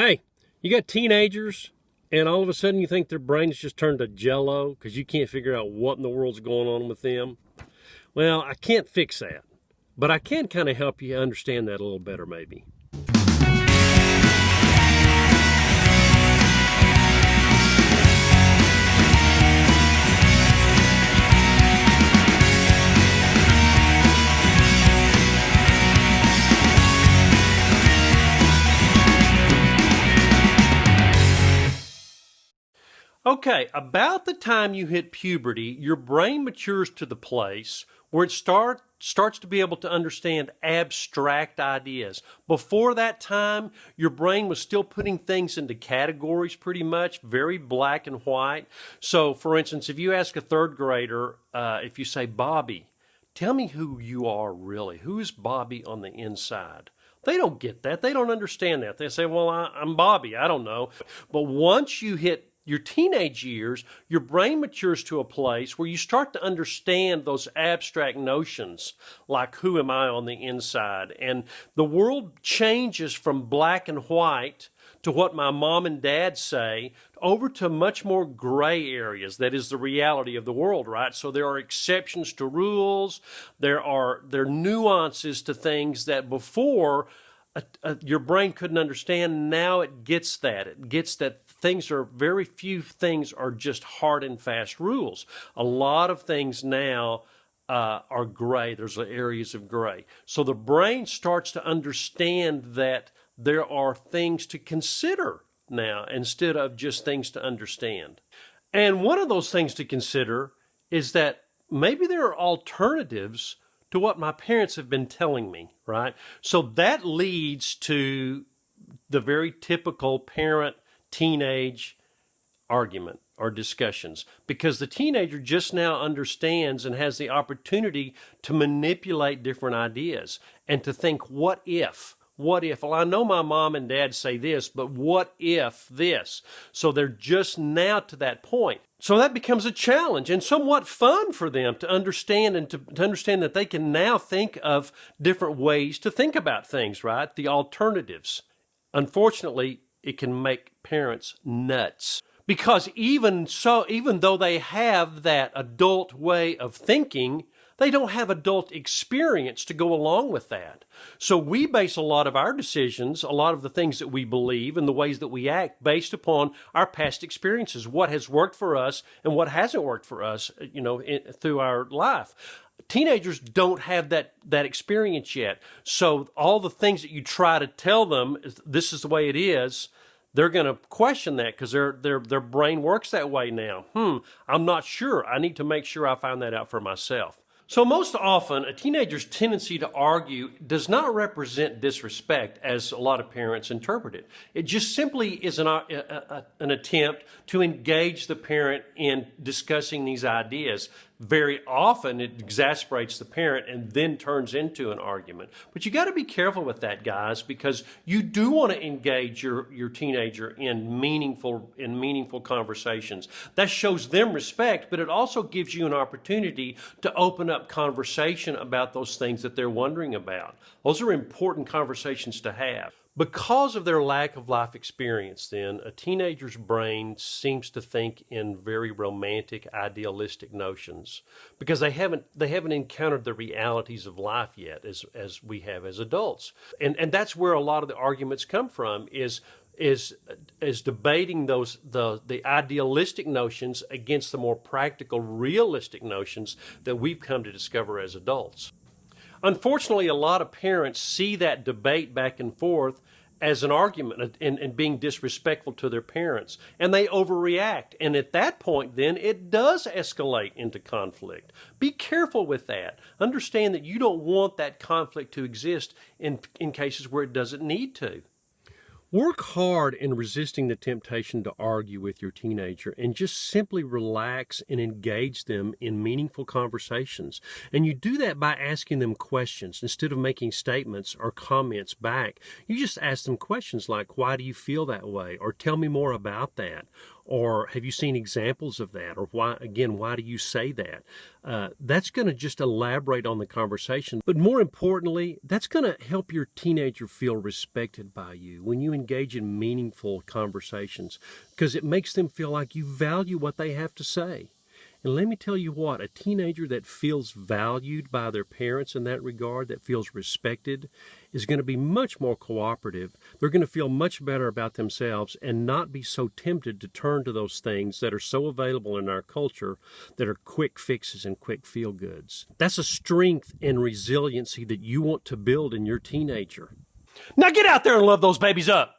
Hey, you got teenagers, and all of a sudden you think their brains just turned to jello because you can't figure out what in the world's going on with them? Well, I can't fix that, but I can kind of help you understand that a little better, maybe. Okay, about the time you hit puberty, your brain matures to the place where it starts to be able to understand abstract ideas. Before that time, your brain was still putting things into categories pretty much, very black and white. So, for instance, if you ask a third grader, if you say, Bobby, tell me who you are really. Who is Bobby on the inside? They don't get that. They don't understand that. They say, well, I'm Bobby. I don't know. But once you hit your teenage years, your brain matures to a place where you start to understand those abstract notions, like who am I on the inside? And the world changes from black and white to what my mom and dad say over to much more gray areas. That is the reality of the world, right? So there are exceptions to rules. There are nuances to things that before your brain couldn't understand. Now it gets that. It gets that very few things are just hard and fast rules. A lot of things now are gray. There's areas of gray. So the brain starts to understand that there are things to consider now instead of just things to understand. And one of those things to consider is that maybe there are alternatives to what my parents have been telling me, right? So that leads to the very typical parent-teenage argument or discussions, because the teenager just now understands and has the opportunity to manipulate different ideas and to think, what if? What if? Well, I know my mom and dad say this, but what if this? So they're just now to that point. So that becomes a challenge and somewhat fun for them to understand, and to understand that they can now think of different ways to think about things, right? The alternatives. Unfortunately, it can make parents nuts. Because even though they have that adult way of thinking, they don't have adult experience to go along with that. So we base a lot of our decisions, a lot of the things that we believe and the ways that we act based upon our past experiences, what has worked for us and what hasn't worked for us, through our life. Teenagers don't have that experience yet. So all the things that you try to tell them, this is the way it is, they're going to question that because their brain works that way now. I'm not sure. I need to make sure I find that out for myself. So most often, a teenager's tendency to argue does not represent disrespect, as a lot of parents interpret it. It just simply is an attempt to engage the parent in discussing these ideas. Very often, it exasperates the parent and then turns into an argument. But you got to be careful with that, guys, because you do want to engage your teenager in meaningful conversations. That shows them respect, but it also gives you an opportunity to open up conversation about those things that they're wondering about. Those are important conversations to have. Because of their lack of life experience, then, a teenager's brain seems to think in very romantic, idealistic notions, because they haven't encountered the realities of life yet as we have as adults. And that's where a lot of the arguments come from, is debating the idealistic notions against the more practical, realistic notions that we've come to discover as adults. Unfortunately, a lot of parents see that debate back and forth as an argument and being disrespectful to their parents, and they overreact. And at that point, then, it does escalate into conflict. Be careful with that. Understand that you don't want that conflict to exist in cases where it doesn't need to. Work hard in resisting the temptation to argue with your teenager, and just simply relax and engage them in meaningful conversations. And you do that by asking them questions instead of making statements or comments back. You just ask them questions like, why do you feel that way? Or tell me more about that. Or have you seen examples of that? Or why do you say that? That's going to just elaborate on the conversation. But more importantly, that's going to help your teenager feel respected by you when you engage in meaningful conversations, because it makes them feel like you value what they have to say. And let me tell you what, a teenager that feels valued by their parents in that regard, that feels respected, is going to be much more cooperative. They're going to feel much better about themselves and not be so tempted to turn to those things that are so available in our culture that are quick fixes and quick feel-goods. That's a strength and resiliency that you want to build in your teenager. Now get out there and love those babies up.